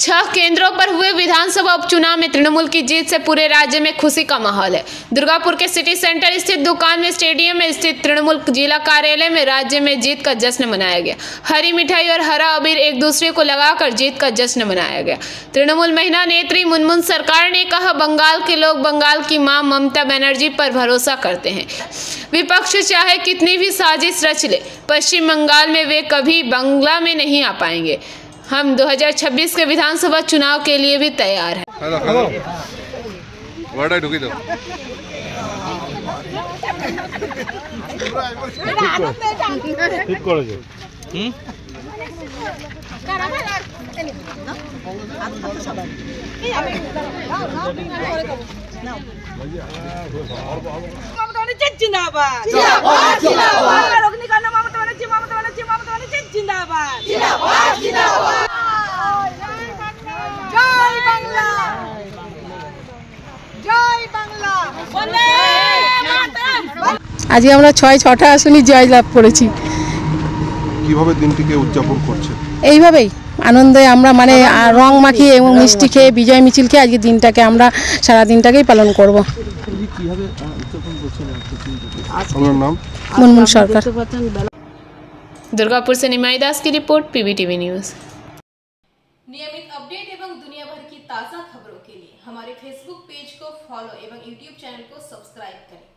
6 केंद्रों पर हुए विधानसभा उपचुनाव में तृणमूल की जीत से पूरे राज्य में खुशी का माहौल है। दुर्गापुर के सिटी सेंटर स्थित दुकान में स्टेडियम में स्थित तृणमूल जिला कार्यालय में राज्य में जीत का जश्न मनाया गया। हरी मिठाई और हरा अबीर एक दूसरे को लगाकर जीत का जश्न मनाया गया। तृणमूल महिला नेत्री मुनमुन सरकार ने कहा, बंगाल के लोग बंगाल की मां ममता बनर्जी पर भरोसा करते हैं। विपक्ष चाहे कितनी भी साजिश रच ले, पश्चिम बंगाल में वे कभी बांग्ला में नहीं आ पाएंगे। हम 2026 के विधानसभा चुनाव के लिए भी तैयार हैं। जिंदाबाद जय बांग्ला जय बांग्ला। আজকে আমরা 6টা আসনই জয়লাভ করেছি। কিভাবে দিনটিকে উদযাপন করছেন? এইভাবেই আনন্দে আমরা মানে রং মাখিয়ে এবং মিষ্টি খেয়ে বিজয় মিছিল খেয়ে আজকে দিনটাকে আমরা সারা দিনটাকেই পালন করব। কিভাবে উদযাপন করছেন? আপনার নাম? মুনমুন সরকার। दुर्गापुर से निमाई दास की रिपोर्ट, पीबीटीवी न्यूज़। नियमित अपडेट एवं दुनिया भर की ताज़ा खबरों के लिए हमारे फेसबुक पेज को फॉलो एवं यूट्यूब चैनल को सब्सक्राइब करें।